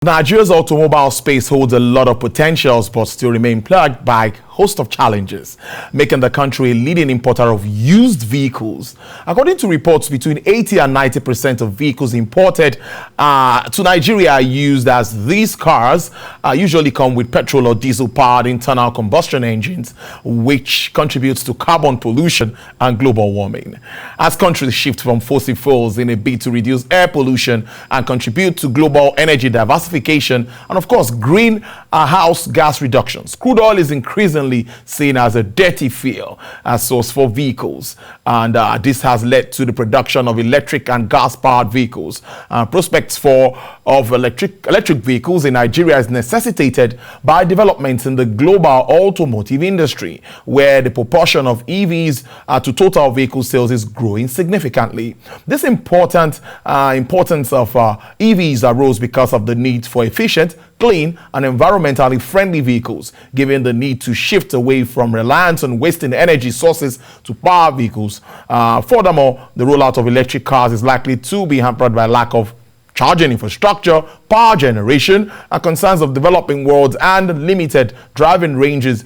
Nigeria's automobile space holds a lot of potentials but still remain plagued by a host of challenges, making the country a leading importer of used vehicles. According to reports, between 80 and 90% of vehicles imported to Nigeria are used, as these cars usually come with petrol or diesel-powered internal combustion engines, which contributes to carbon pollution and global warming. As countries shift from fossil fuels in a bid to reduce air pollution and contribute to global energy diversification, and of course greenhouse gas reductions, crude oil is increasingly seen as a dirty fuel source for vehicles, and this has led to the production of electric and gas-powered vehicles. Prospects of electric vehicles in Nigeria is necessitated by developments in the global automotive industry, where the proportion of EVs to total vehicle sales is growing significantly. This importance of EVs arose because of the need for efficient, clean, and environmentally friendly vehicles, given the need to shift away from reliance on wasting energy sources to power vehicles. Furthermore, the rollout of electric cars is likely to be hampered by lack of charging infrastructure, power generation, and concerns of developing worlds, and limited driving ranges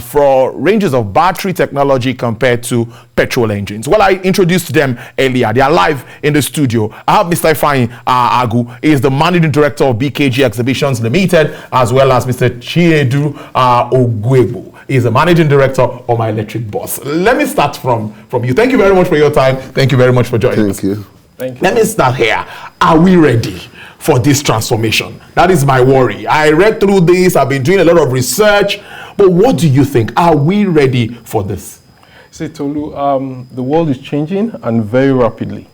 for ranges of battery technology compared to petrol engines. Well, I introduced them earlier. They are live in the studio. I have Mr. Ifeanyi Agu. He is the managing director of BKG Exhibitions Limited, as well as Mr. Chiedu Ogwebo. He is the managing director of My Electric Bus. Let me start from you. Thank you very much for your time. Thank you very much for joining us. Thank you. Thank you. Let me start here. Are we ready for this transformation? That is my worry. I read through this. I've been doing a lot of research. But what do you think? Are we ready for this? See, Tolu, the world is changing and very rapidly.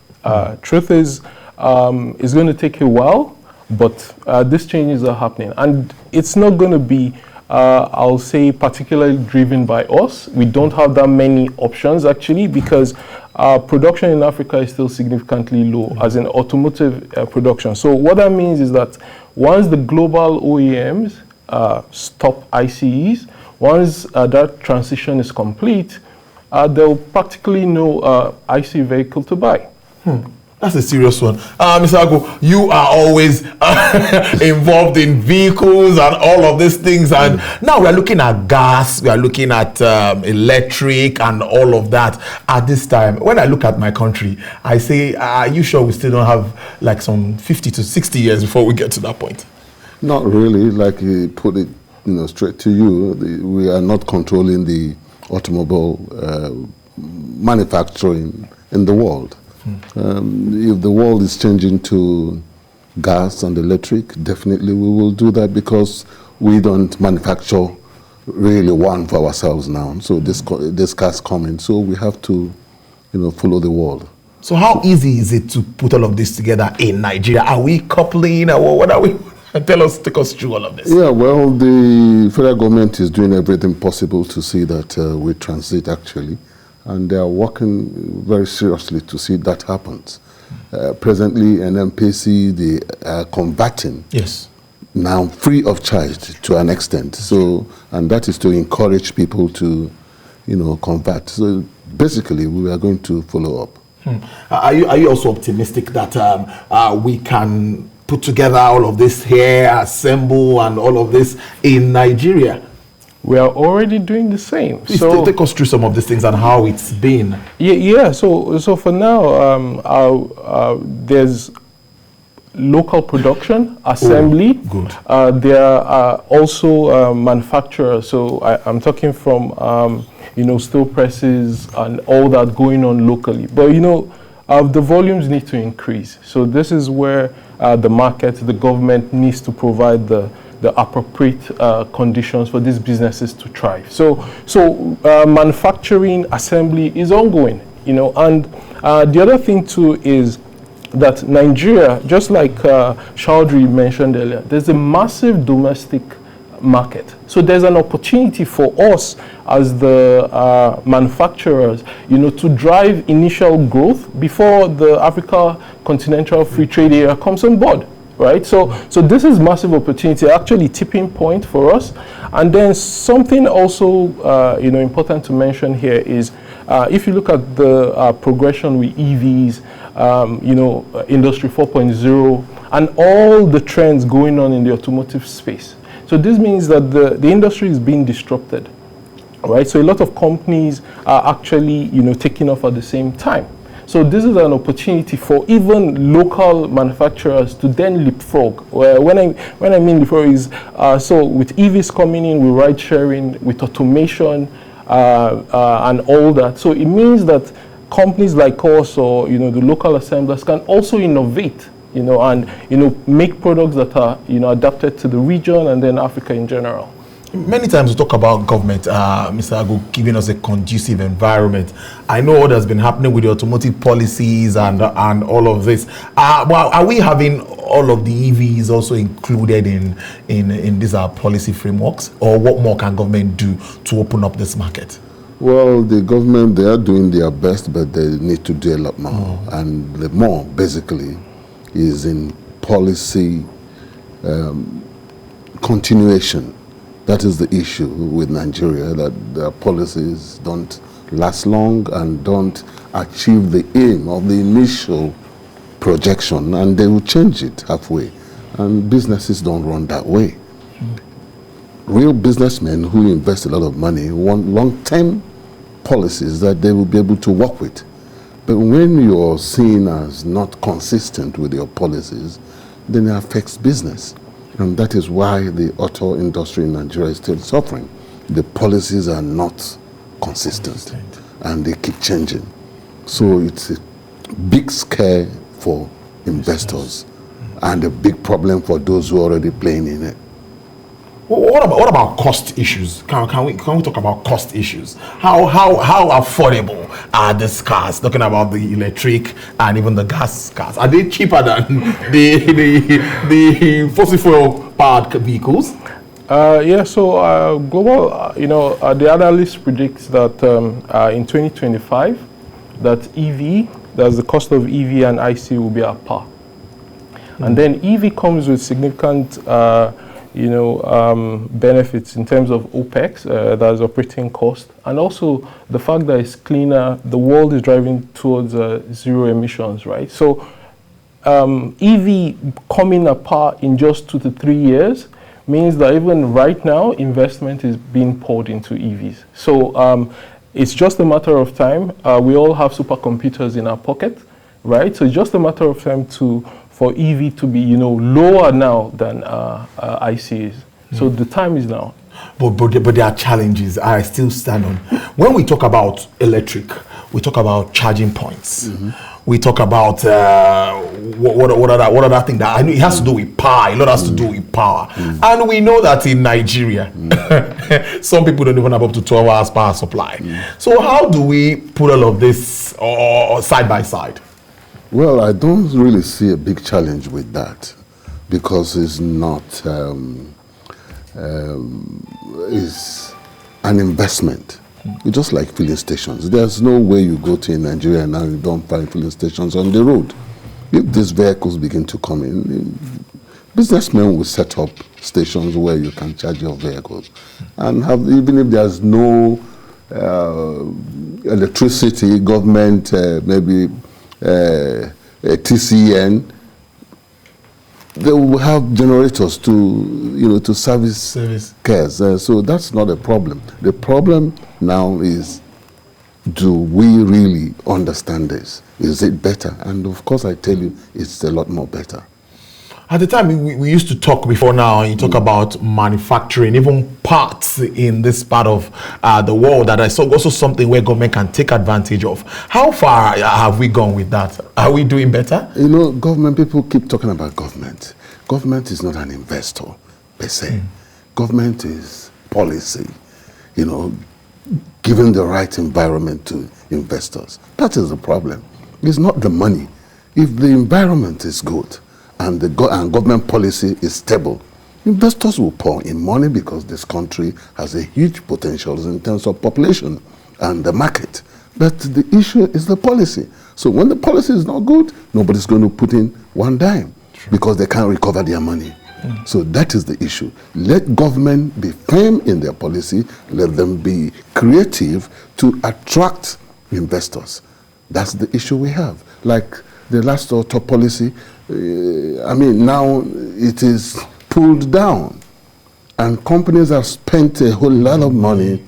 Truth is, it's going to take a while, but these changes are happening. And it's not going to be, I'll say, particularly driven by us. We don't have that many options, actually, because production in Africa is still significantly low, as in automotive production. So what that means is that once the global OEMs stop ICEs, once that transition is complete, there'll practically no IC vehicle to buy. That's a serious one. Mr. Agu, you are always involved in vehicles and all of these things. And now we are looking at gas, we are looking at electric and all of that. At this time, when I look at my country, I say, are you sure we still don't have like some 50 to 60 years before we get to that point? Not really. Like you put it, straight to you, we are not controlling the automobile manufacturing in the world. If the world is changing to gas and electric, definitely we will do that, because we don't manufacture really one for ourselves now. So this car's coming, so we have to, follow the world. So how easy is it to put all of this together in Nigeria? Are we coupling, or what are we? Take us through all of this. Yeah, well, the federal government is doing everything possible to see that we transit, actually. And they are working very seriously to see that happens. Presently, NMPC, they are converting. Yes. Now free of charge to an extent. So, and that is to encourage people to, convert. So basically, we are going to follow up. Are you also optimistic that we can put together all of this here, assemble and all of this in Nigeria? We are already doing the same. Please so take us through some of these things and how it's been. Yeah. So for now, there's local production, assembly. Good. There are also manufacturers. So I'm talking from steel presses and all that going on locally. But the volumes need to increase. So this is where the market, the government needs to provide the appropriate conditions for these businesses to thrive. So manufacturing, assembly is ongoing, and the other thing too is that Nigeria, just like Chaudhry mentioned earlier, there's a massive domestic market. So there's an opportunity for us as the manufacturers, to drive initial growth before the Africa Continental Free Trade Area comes on board. Right, so this is massive opportunity, actually tipping point for us. And then something also important to mention here is if you look at the progression with EVs, Industry 4.0, and all the trends going on in the automotive space. So this means that the industry is being disrupted, right? So a lot of companies are actually, taking off at the same time. So this is an opportunity for even local manufacturers to then leapfrog. When I mean leapfrog is, so with EVs coming in, with ride sharing, with automation, and all that. So it means that companies like us, or the local assemblers, can also innovate, and make products that are adapted to the region and then Africa in general. Many times we talk about government, Mr. Agu, giving us a conducive environment. I know what has been happening with the automotive policies and all of this. Well, are we having all of the EVs also included in these policy frameworks, or what more can government do to open up this market? Well, the government, they are doing their best, but they need to do a lot more. And the more, basically, is in policy continuation. That is the issue with Nigeria, that their policies don't last long and don't achieve the aim of the initial projection, and they will change it halfway. And businesses don't run that way. Real businessmen who invest a lot of money want long-term policies that they will be able to work with. But when you're seen as not consistent with your policies, then it affects business. And that is why the auto industry in Nigeria is still suffering. The policies are not consistent, and they keep changing. So it's a big scare for investors and a big problem for those who are already playing in it. What about cost issues? Can we talk about cost issues? How affordable are these cars? Talking about the electric and even the gas cars, are they cheaper than the fossil fuel powered vehicles? So global, the analyst predicts that in 2025, that that's the cost of EV and IC will be at par. And then EV comes with significant benefits in terms of OPEX, that's operating cost, and also the fact that it's cleaner. The world is driving towards zero emissions, right? So EV coming apart in just 2 to 3 years means that even right now, investment is being poured into EVs. So it's just a matter of time. We all have supercomputers in our pocket, right? So it's just a matter of time for EV to be, lower now than ICs. So the time is now. But there are challenges. I still stand on. When we talk about electric, we talk about charging points. We talk about what other thing that I know it has to do with power. A lot has to do with power, and we know that in Nigeria, some people don't even have up to 12 hours power supply. So how do we put all of this side by side? Well, I don't really see a big challenge with that, because it's not, it's an investment. It's just like filling stations. There's no way you go to in Nigeria now you don't find filling stations on the road. If these vehicles begin to come in, businessmen will set up stations where you can charge your vehicles. And even if there's no electricity, government, maybe a TCN, they will have generators to service cars. So that's not a problem. The problem now is, do we really understand this? Is it better? And of course, I tell you, it's a lot more better. At the time, we used to talk before now, and you talk about manufacturing, even parts in this part of the world that is also something where government can take advantage of. How far have we gone with that? Are we doing better? Government, people keep talking about government. Government is not an investor, per se. Government is policy, giving the right environment to investors. That is the problem. It's not the money. If the environment is good, and government policy is stable, investors will pour in money, because this country has a huge potential in terms of population and the market. But the issue is the policy. So when the policy is not good, nobody's going to put in one dime, because they can't recover their money. So that is the issue. Let government be firm in their policy. Let them be creative to attract investors. That's the issue we have. Like the last auto policy, I mean, now it is pulled down. And companies have spent a whole lot of money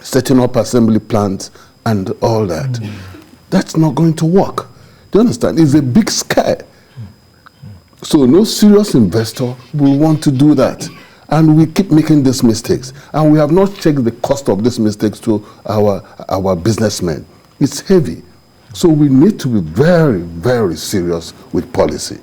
setting up assembly plants and all that. That's not going to work. Do you understand? It's a big scare. So no serious investor will want to do that. And we keep making these mistakes. And we have not checked the cost of these mistakes to our businessmen. It's heavy. So we need to be very, very serious with policy.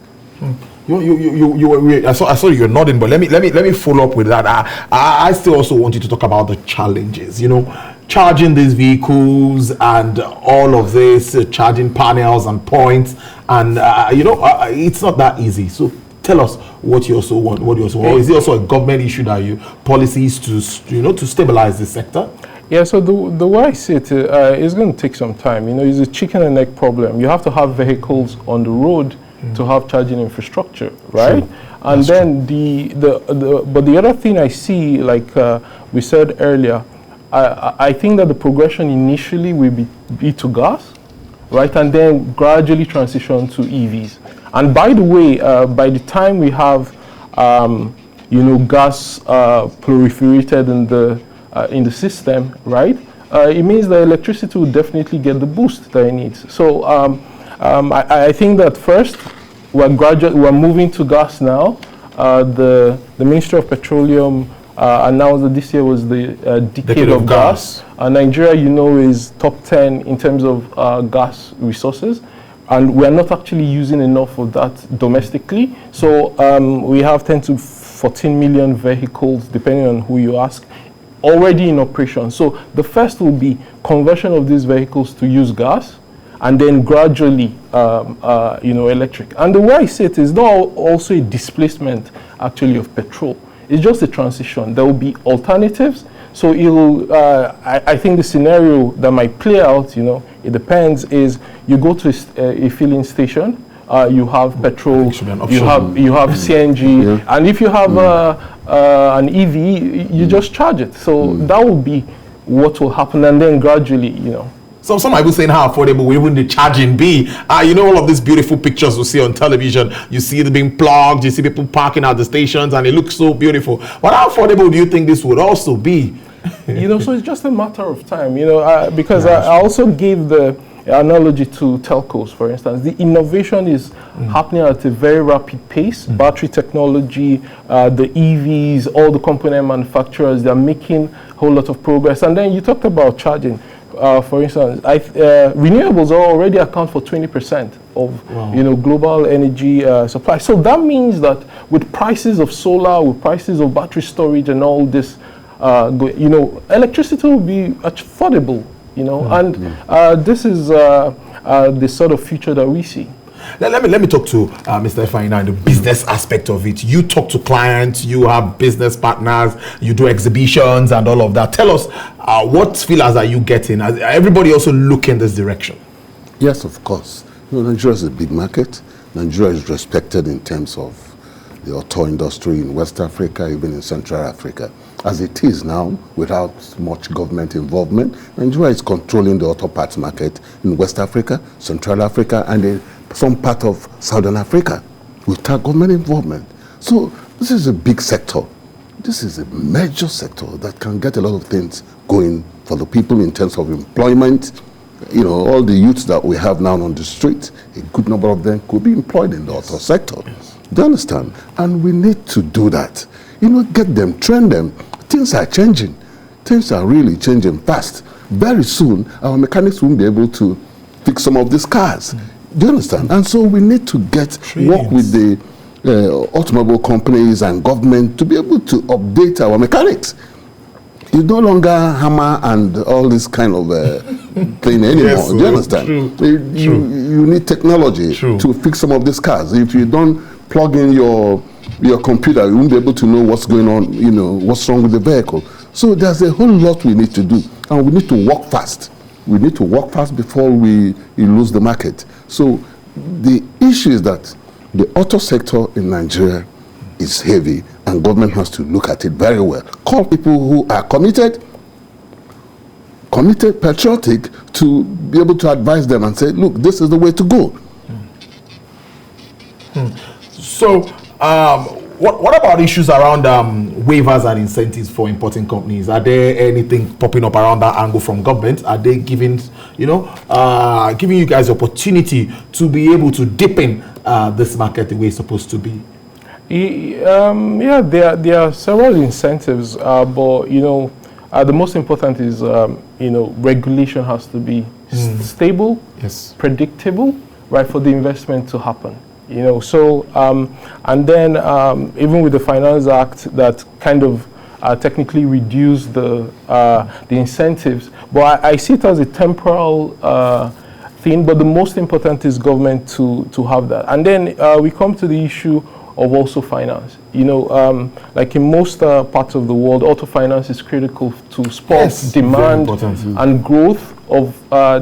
I saw you're nodding, but let me follow up with that. I still also want you to talk about the challenges. You know, charging these vehicles and all of this, charging panels and points, and it's not that easy. So tell us what you also want. Or is it also a government issue that policies to stabilize the sector? Yeah, so the way I see it is going to take some time. You know, it's a chicken and egg problem. You have to have vehicles on the road to have charging infrastructure, right? True. And that's then but the other thing I see, like we said earlier, I think that the progression initially will be to gas, right? And then gradually transition to EVs. And by the way, by the time we have, gas proliferated in the system, right? It means that electricity will definitely get the boost that it needs. So I think that first we're moving to gas now. The Ministry of Petroleum announced that this year was the decade of gas. Nigeria, is top 10 in terms of gas resources, and we are not actually using enough of that domestically. So we have 10 to 14 million vehicles, depending on who you ask, already in operation. So the first will be conversion of these vehicles to use gas, and then gradually, electric. And the way I see it is not also a displacement, actually, of petrol. It's just a transition. There will be alternatives. So I think the scenario that might play out, it depends, is you go to a filling station, you have petrol, you have CNG, and if you have an EV, you just charge it. So that will be what will happen, and then gradually, So some people saying how affordable will even the charging be? All of these beautiful pictures we see on television. You see it being plugged, you see people parking at the stations, and it looks so beautiful. But how affordable do you think this would also be? So it's just a matter of time, because I also gave the analogy to telcos, for instance. The innovation is happening at a very rapid pace. Battery technology, the EVs, all the component manufacturers, they're making a whole lot of progress. And then you talked about charging. For instance, renewables already account for 20% of global energy supply. So that means that with prices of solar, with prices of battery storage, and all this, electricity will be affordable. And this is the sort of future that we see. Let me talk to Mr. Ifeanyi and the business aspect of it. You talk to clients, you have business partners, you do exhibitions and all of that. Tell us, what feelers are you getting? Is everybody also look in this direction? Yes, of course. Nigeria is a big market. Nigeria is respected in terms of the auto industry in West Africa, even in Central Africa. As it is now, without much government involvement, Nigeria is controlling the auto parts market in West Africa, Central Africa, and in some part of Southern Africa without government involvement. So this is a big sector. This is a major sector that can get a lot of things going for the people in terms of employment. All the youths that we have now on the street, a good number of them could be employed in the auto sector. Yes. Do you understand? And we need to do that. Get them, train them. Things are changing. Things are really changing fast. Very soon, our mechanics won't be able to fix some of these cars. Do you understand? And so we need to work with the automobile companies and government to be able to update our mechanics. You no longer hammer and all this kind of thing anymore. Yes, do you understand? True. You need technology to fix some of these cars. If you don't plug in your computer, you won't be able to know what's going on, what's wrong with the vehicle. So there's a whole lot we need to do, and we need to work fast. We need to work fast before we lose the market. So the issue is that the auto sector in Nigeria is heavy, and government has to look at it very well. Call people who are committed, patriotic, to be able to advise them and say, look, this is the way to go. So, what about issues around waivers and incentives for importing companies? Are there anything popping up around that angle from government? Are they giving, giving you guys the opportunity to be able to deepen this market the way it's supposed to be? Yeah, there are several incentives, but the most important is regulation has to be stable, yes, predictable, right, for the investment to happen. And then even with the Finance Act that kind of technically reduced the incentives, but I see it as a temporal thing. But the most important is government to have that. And then we come to the issue of also finance. Like in most parts of the world, auto finance is critical to support demand and growth of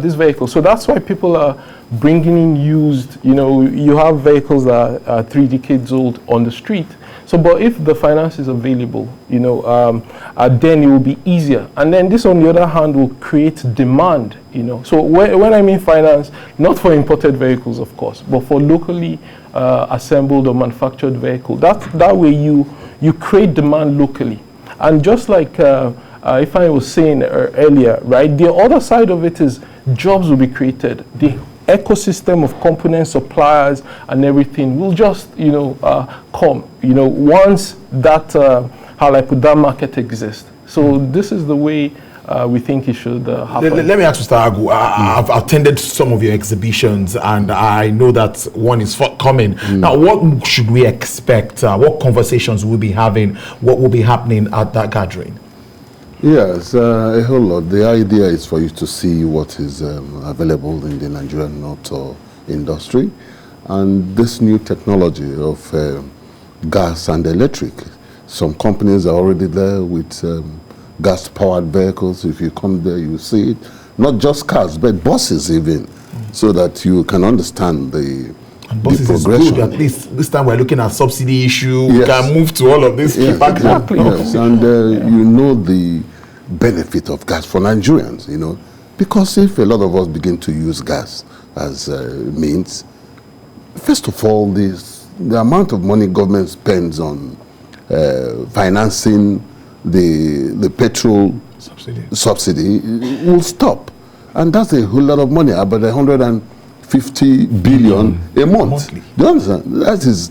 these vehicles. So that's why people are bringing in used. You have vehicles that are 3 decades old on the street. So, but if the finance is available, then it will be easier. And then this, on the other hand, will create demand. So when I mean finance, not for imported vehicles, of course, but for locally assembled or manufactured vehicle. That way you create demand locally. And just like if I was saying earlier, right, the other side of it is jobs will be created. The ecosystem of component suppliers and everything will just come once that that market exists. So this is the way we think it should happen. Let me ask Mr. Agu. I've attended some of your exhibitions, and I know that one is forthcoming. Now, what should we expect? What conversations we'll be having? What will be happening at that gathering? Yes, a whole lot. The idea is for you to see what is available in the Nigerian auto industry, and this new technology of gas and electric. Some companies are already there with gas-powered vehicles. If you come there, you see it. Not just cars, but buses even, so that you can understand the progression. Is good. At least this time we're looking at subsidy issue. We can move to all of this. Exactly. Yes, and the benefit of gas for Nigerians, because if a lot of us begin to use gas as means, first of all, the amount of money government spends on financing the petrol subsidy will stop, and that's a whole lot of money, about 150 billion a month. Monthly. Do you understand?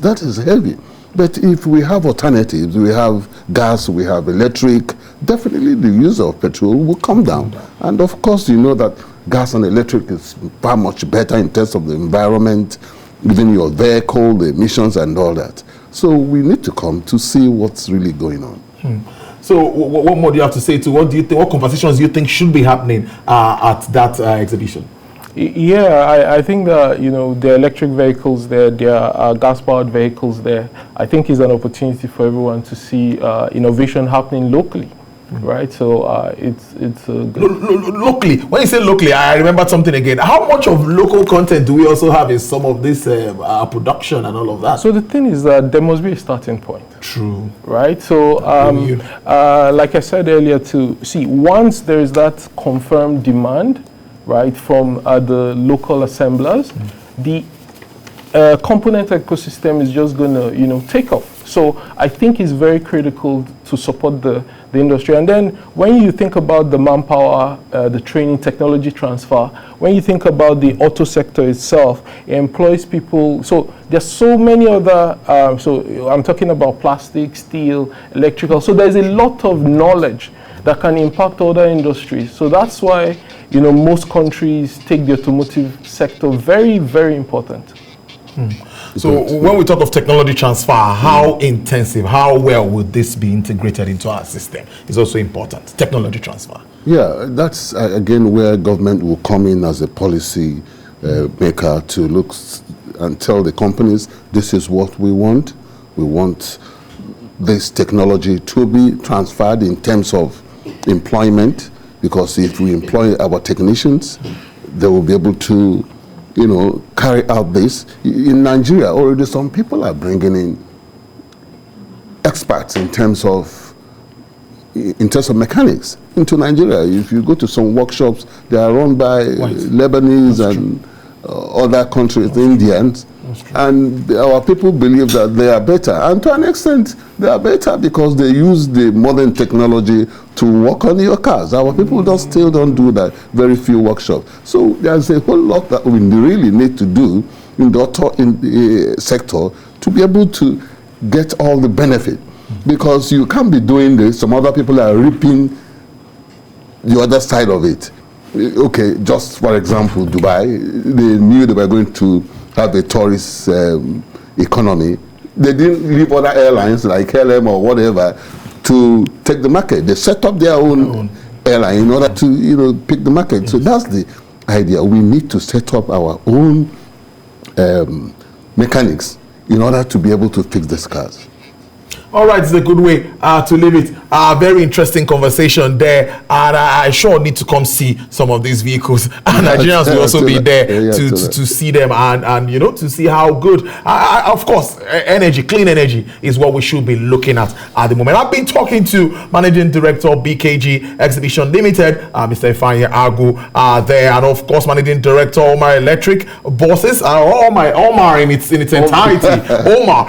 That is heavy. But if we have alternatives, we have gas, we have electric, definitely the use of petrol will come down. And of course, you know that gas and electric is far much better in terms of the environment, even your vehicle, the emissions and all that. So we need to come to see what's really going on. So what more do you have to say to what conversations do you think should be happening at that exhibition? Yeah, I think that there are electric vehicles there are gas-powered vehicles there. I think it's an opportunity for everyone to see innovation happening locally, right? So it's locally. When you say locally, I remembered something again. How much of local content do we also have in some of this production and all of that? So the thing is that there must be a starting point. True. Right. So like I said earlier, once there is that confirmed demand, right, from the local assemblers, the component ecosystem is just going to, take off. So I think it's very critical to support the industry. And then when you think about the manpower, the training, technology transfer, when you think about the auto sector itself, it employs people. So there's so many other, so I'm talking about plastic, steel, electrical. So there's a lot of knowledge that can impact other industries. So that's why, most countries take the automotive sector very, very important. So when we talk of technology transfer, how intensive, how well would this be integrated into our system? It's also important, technology transfer. Yeah, that's again where government will come in as a policy maker to look and tell the companies, this is what we want. We want this technology to be transferred in terms of employment, because if we employ our technicians, they will be able to carry out this. In Nigeria, already some people are bringing in experts in terms of mechanics into Nigeria. If you go to some workshops, they are run by Lebanese and other countries, Indians, And our people believe that they are better. And to an extent, they are better because they use the modern technology to work on your cars. Our people still don't do that. Very few workshops. So there's a whole lot that we really need to do in the sector to be able to get all the benefit. Because you can't be doing this, some other people are reaping the other side of it. Okay, just for example, Dubai, they knew they were going to have a tourist economy. They didn't leave other airlines like KLM or whatever to take the market. They set up their own airline in order to pick the market. So that's the idea. We need to set up our own mechanics in order to be able to fix the cars. All right, it's a good way to leave it. Very interesting conversation there, and I sure need to come see some of these vehicles. And Nigerians will also be there to see them and to see how good. Of course, clean energy is what we should be looking at the moment. I've been talking to Managing Director BKG Exhibition Limited, Mr. Ifeanyi Agu, there, and of course Managing Director Omar Electric Buses, Omar in its entirety, Omar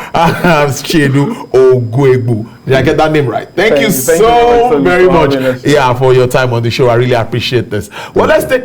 Chedu Ogwegbu. Did I get that name right? Thank you so very much. Yeah, for your time on the show. I really appreciate this. Well, let's take